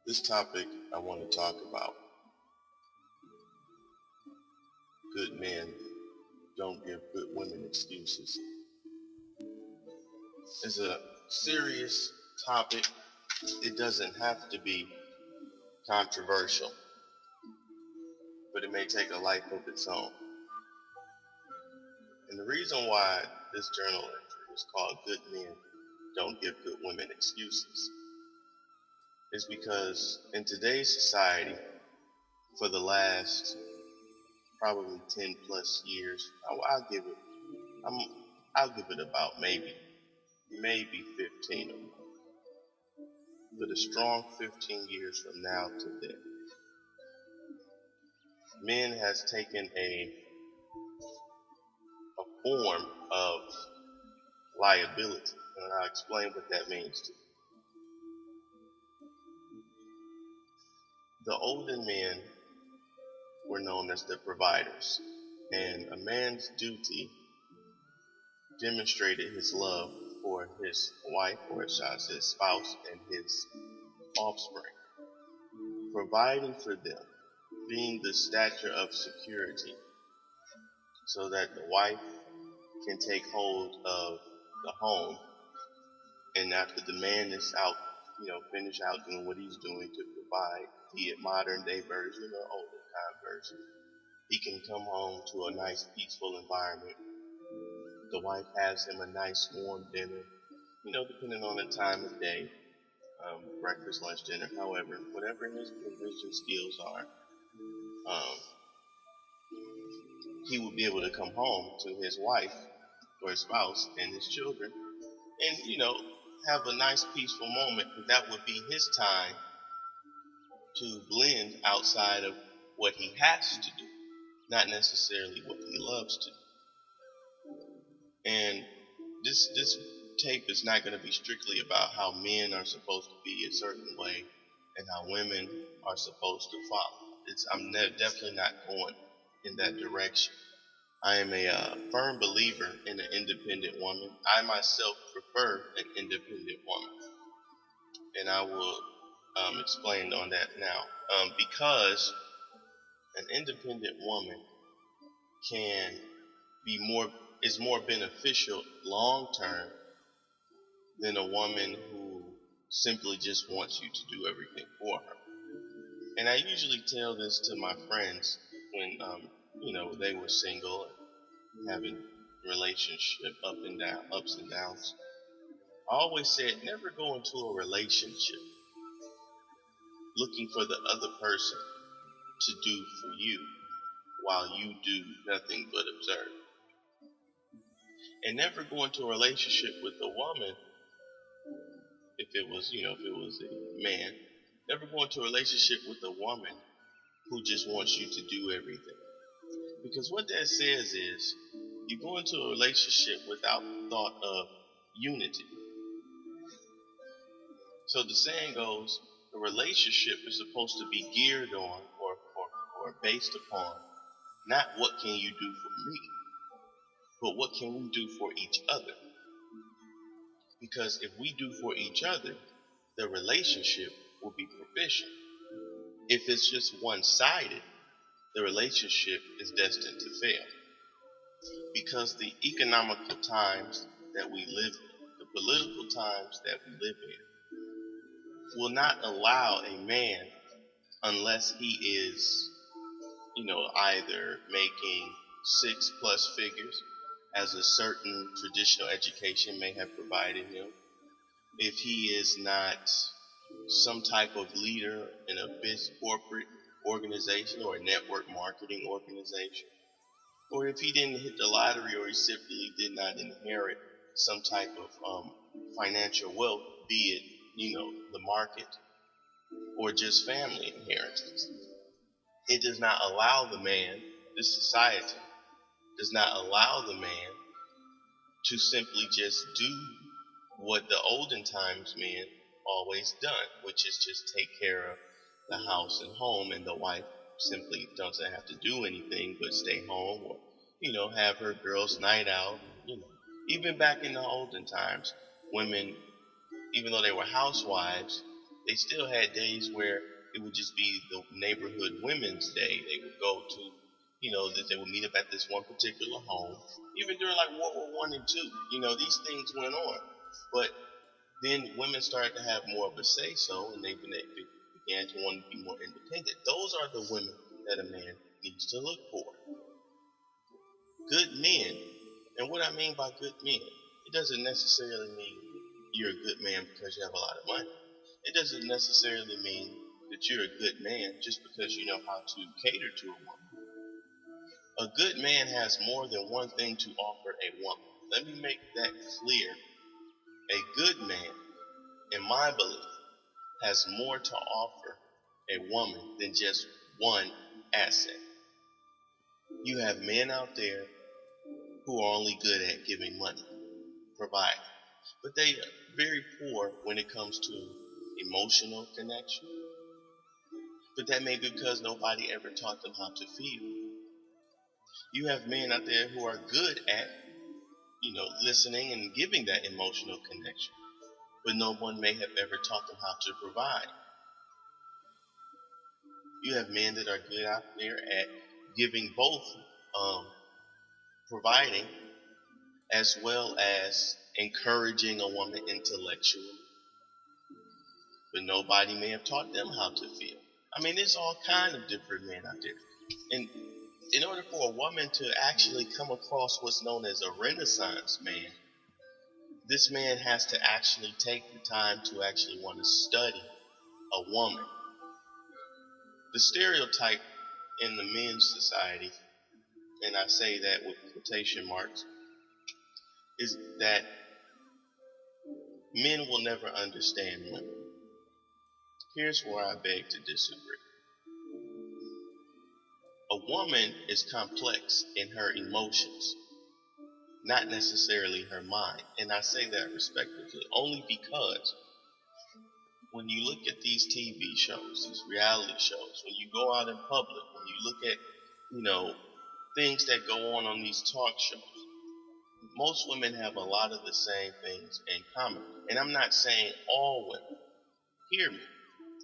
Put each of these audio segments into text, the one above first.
This topic I want to talk about. Good men don't give good women excuses. It's a serious topic. It doesn't have to be controversial, but it may take a life of its own. And the reason why this journal entry is called Good Men Don't Give Good Women Excuses is because in today's society, for the last probably 10 plus years, I'll give it about maybe 15 of them. But a strong 15 years from now to then, men has taken a form of liability, and I'll explain what that means to you. The olden men were known as the providers, and a man's duty demonstrated his love for his wife, or his spouse, and his offspring, providing for them, being the stature of security, so that the wife can take hold of the home, and after the man is out, finish out doing what he's doing to provide, be it modern day version or older time version, he can come home to a nice peaceful environment. The wife has him a nice warm dinner, depending on the time of day, breakfast, lunch, dinner, however, whatever his provision skills are, he would be able to come home to his wife or his spouse and his children and, have a nice peaceful moment. But that would be his time to blend outside of what he has to do, not necessarily what he loves to do. And this tape is not going to be strictly about how men are supposed to be a certain way and how women are supposed to follow. I'm definitely not going in that direction. I am a firm believer in an independent woman. I myself prefer an independent woman, and I will explain on that now. Because an independent woman is more beneficial long term than a woman who simply just wants you to do everything for her. And I usually tell this to my friends when they were single and having relationship ups and downs. I always said, never go into a relationship looking for the other person to do for you while you do nothing but observe. And never go into a relationship with a woman, if it was a man, never go into a relationship with a woman who just wants you to do everything. Because what that says is, you go into a relationship without the thought of unity. So the saying goes, a relationship is supposed to be geared on or based upon not what can you do for me, but what can we do for each other. Because if we do for each other, the relationship will be proficient. If it's just one-sided, the relationship is destined to fail. Because the economical times that we live in, the political times that we live in, will not allow a man, unless he is, either making 6+ figures, as a certain traditional education may have provided him, if he is not some type of leader in a big corporate organization or a network marketing organization, or if he didn't hit the lottery, or he simply did not inherit some type of financial wealth, be it, the market, or just family inheritance. It does not allow the man, this society, does not allow the man to simply just do what the olden times men always done, which is just take care of the house and home, and the wife simply doesn't have to do anything but stay home, or have her girls' night out. Even back in the olden times, women, even though they were housewives, They still had days where it would just be the neighborhood women's day. They would go to, that they would meet up at this one particular home. Even during like World War One and Two, these things went on. But then women started to have more of a say so, and they began to want to be more independent. Those are the women that a man needs to look for. Good men. And what I mean by good men, it doesn't necessarily mean you're a good man because you have a lot of money. It doesn't necessarily mean that you're a good man just because you know how to cater to a woman. A good man has more than one thing to offer a woman. Let me make that clear. A good man, in my belief, has more to offer a woman than just one asset. You have men out there who are only good at giving money, providing, but they are very poor when it comes to emotional connection. But that may be because nobody ever taught them how to feel. You have men out there who are good at, listening and giving that emotional connection, but no one may have ever taught them how to provide. You have men that are good out there at giving both, providing as well as encouraging a woman intellectually, but nobody may have taught them how to feel. I mean, there's all kind of different men out there. And in order for a woman to actually come across what's known as a Renaissance man, this man has to actually take the time to actually want to study a woman. The stereotype in the men's society, and I say that with quotation marks, is that men will never understand women. Here's where I beg to disagree. A woman is complex in her emotions, not necessarily her mind. And I say that respectively only because when you look at these TV shows, these reality shows, when you go out in public, when you look at, things that go on these talk shows, most women have a lot of the same things in common. And I'm not saying all women. Hear me.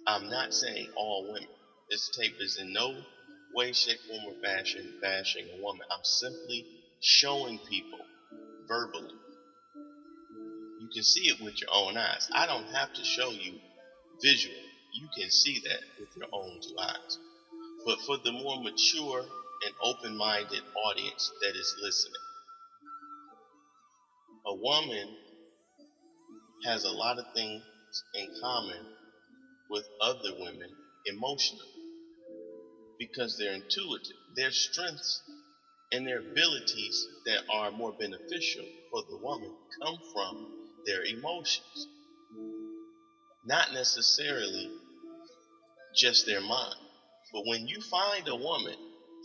I'm not saying all women. This tape is in no way, shape, form, or fashion bashing a woman. I'm simply showing people verbally. You can see it with your own eyes. I don't have to show you visually. You can see that with your own two eyes. But for the more mature and open-minded audience that is listening, a woman has a lot of things in common with other women emotionally because they're intuitive. Their strengths and their abilities that are more beneficial for the woman come from their emotions, not necessarily just their mind. But when you find a woman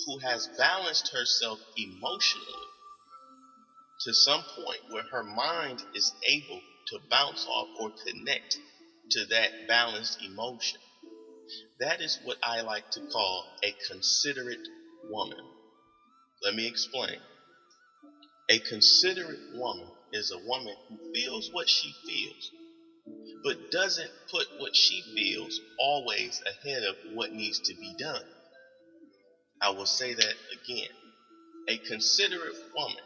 who has balanced herself emotionally to some point where her mind is able to bounce off or connect to that balanced emotion, that is what I like to call a considerate woman. Let me explain. A considerate woman is a woman who feels what she feels, but doesn't put what she feels always ahead of what needs to be done. I will say that again. A considerate woman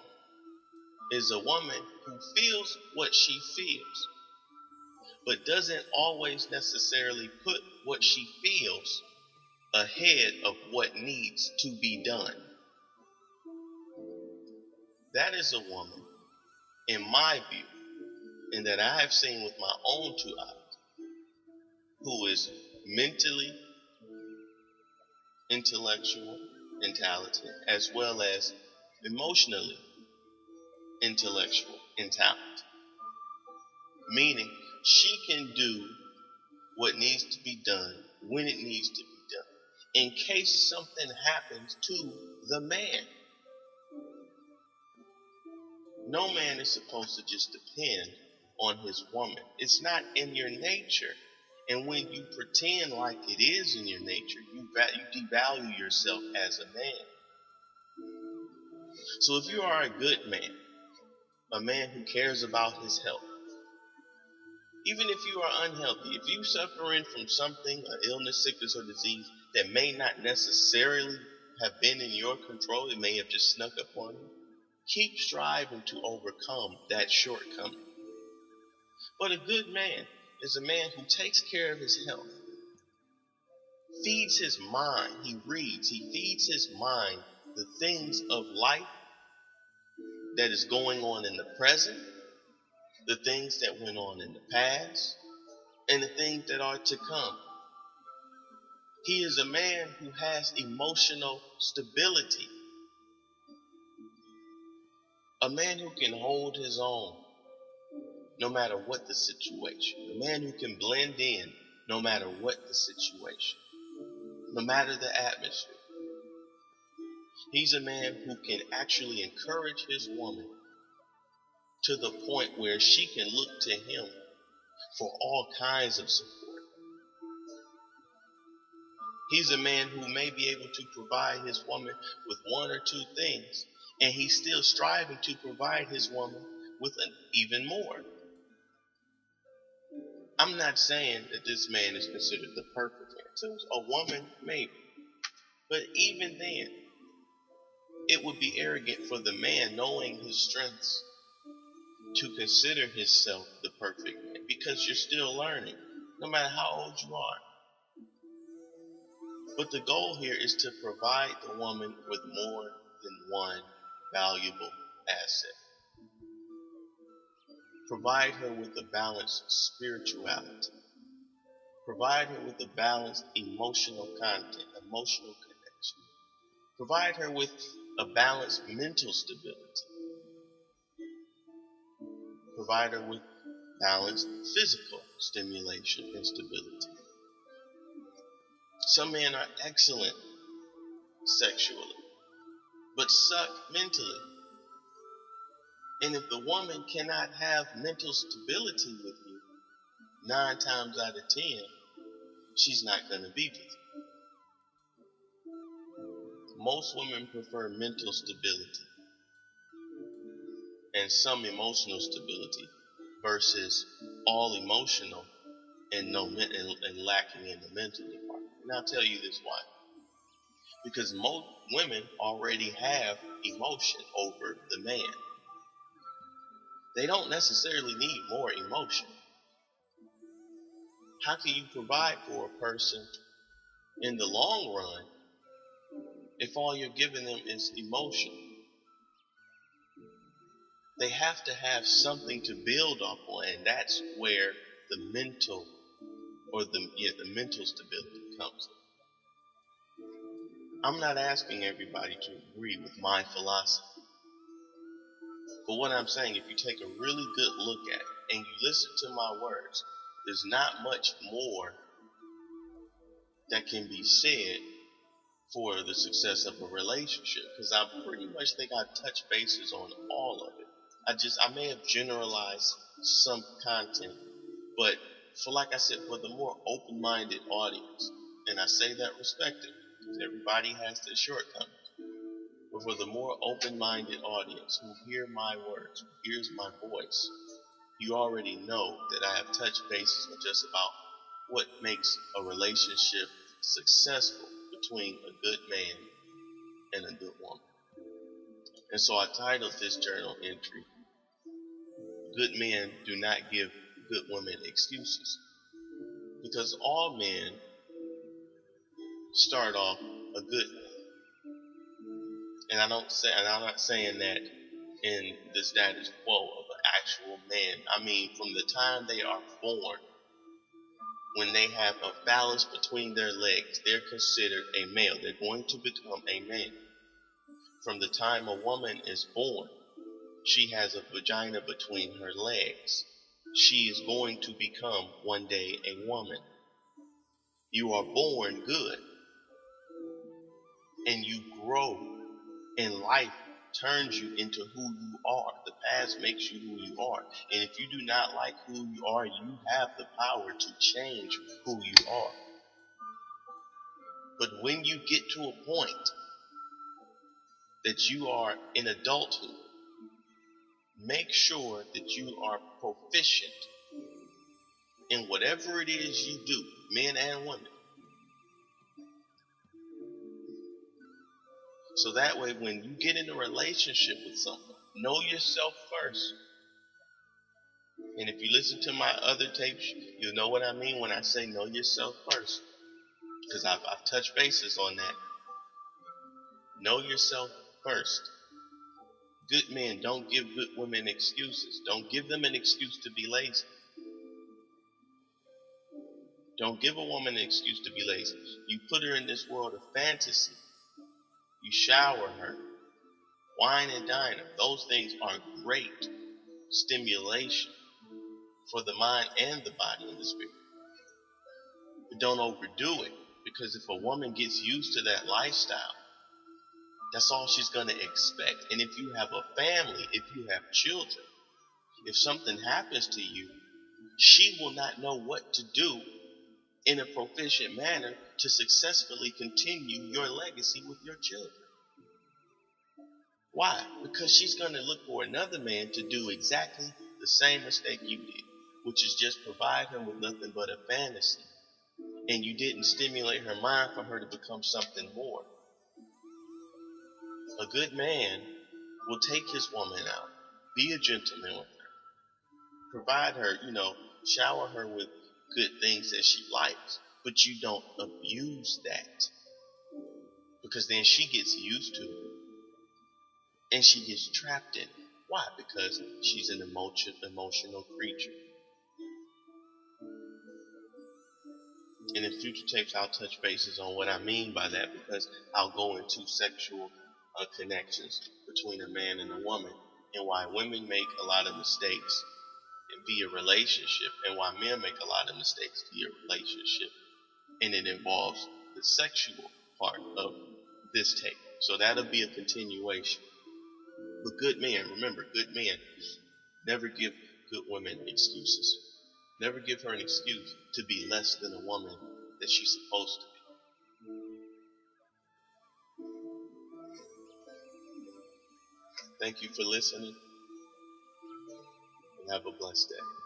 is a woman who feels what she feels, but doesn't always necessarily put what she feels ahead of what needs to be done. That is a woman, in my view, and that I have seen with my own two eyes, who is mentally intellectual and talented, as well as emotionally intellectual and talented. Meaning, she can do what needs to be done when it needs to be done, in case something happens to the man. No man is supposed to just depend on his woman. It's not in your nature. And when you pretend like it is in your nature, you devalue yourself as a man. So if you are a good man, a man who cares about his health, Even if you are unhealthy, if you suffering from something, an illness, sickness, or disease that may not necessarily have been in your control, it may have just snuck up on you, keep striving to overcome that shortcoming. But a good man is a man who takes care of his health, feeds his mind, he reads, he feeds his mind the things of life that is going on in the present, the things that went on in the past, and the things that are to come. He is a man who has emotional stability, a man who can hold his own no matter what the situation, a man who can blend in no matter what the situation, no matter the atmosphere. He's a man who can actually encourage his woman to the point where she can look to him for all kinds of support. He's a man who may be able to provide his woman with one or two things, and he's still striving to provide his woman with even more. I'm not saying that this man is considered the perfect man. To a woman, maybe. But even then, it would be arrogant for the man, knowing his strengths, to consider himself the perfect man, because you're still learning, no matter how old you are. But the goal here is to provide the woman with more than one valuable asset. Provide her with a balanced spirituality. Provide her with a balanced emotional content, emotional connection. Provide her with a balanced mental stability. Provide her with balanced physical stimulation and stability. Some men are excellent sexually, but suck mentally. And if the woman cannot have mental stability with you, 9 times out of 10, she's not going to be with you. Most women prefer mental stability and some emotional stability versus all emotional and lacking in the mental department. And I'll tell you this why. Because most women already have emotion over the man. They don't necessarily need more emotion. How can you provide for a person in the long run if all you're giving them is emotion? They have to have something to build off on, and that's where the mental mental stability comes in. I'm not asking everybody to agree with my philosophy. But what I'm saying, if you take a really good look at it and you listen to my words, there's not much more that can be said for the success of a relationship, because I pretty much think I touched bases on all of it. I may have generalized some content, but like I said, for the more open-minded audience, and I say that respectively, because everybody has their shortcomings, but for the more open-minded audience who hear my words, who hears my voice, you already know that I have touched bases on just about what makes a relationship successful between a good man and a good woman. And so I titled this journal entry, Good Men Do Not Give Good Women Excuses. Because all men start off a good man. And I'm not saying that in the status quo of an actual man. I mean, from the time they are born, when they have a phallus between their legs, they're considered a male. They're going to become a man. From the time a woman is born, she has a vagina between her legs. She is going to become one day a woman. You are born good, and you grow, and life turns you into who you are. The past makes you who you are. And if you do not like who you are, you have the power to change who you are. But when you get to a point that you are in adulthood, make sure that you are proficient in whatever it is you do, men and women. So that way, when you get in a relationship with someone, know yourself first. And if you listen to my other tapes, you'll know what I mean when I say know yourself first. Because I've touched bases on that. Know yourself first. Good men don't give good women excuses. Don't give them an excuse to be lazy. Don't give a woman an excuse to be lazy. You put her in this world of fantasy. You shower her, wine and dine her. Those things are great stimulation for the mind and the body and the spirit. But don't overdo it, because if a woman gets used to that lifestyle, that's all she's going to expect. And if you have a family, if you have children, if something happens to you, she will not know what to do in a proficient manner to successfully continue your legacy with your children. Why? Because she's going to look for another man to do exactly the same mistake you did, which is just provide her with nothing but a fantasy. And you didn't stimulate her mind for her to become something more. A good man will take his woman out, be a gentleman with her, provide her, shower her with good things that she likes, but you don't abuse that, because then she gets used to it and she gets trapped in it. Why? Because she's an emotional creature. And in future tapes, I'll touch bases on what I mean by that, because I'll go into sexual connections between a man and a woman, and why women make a lot of mistakes via relationship, and why men make a lot of mistakes via relationship. And it involves the sexual part of this tape. So that'll be a continuation. But good men, remember, good men never give good women excuses. Never give her an excuse to be less than a woman that she's supposed to be. Thank you for listening, and have a blessed day.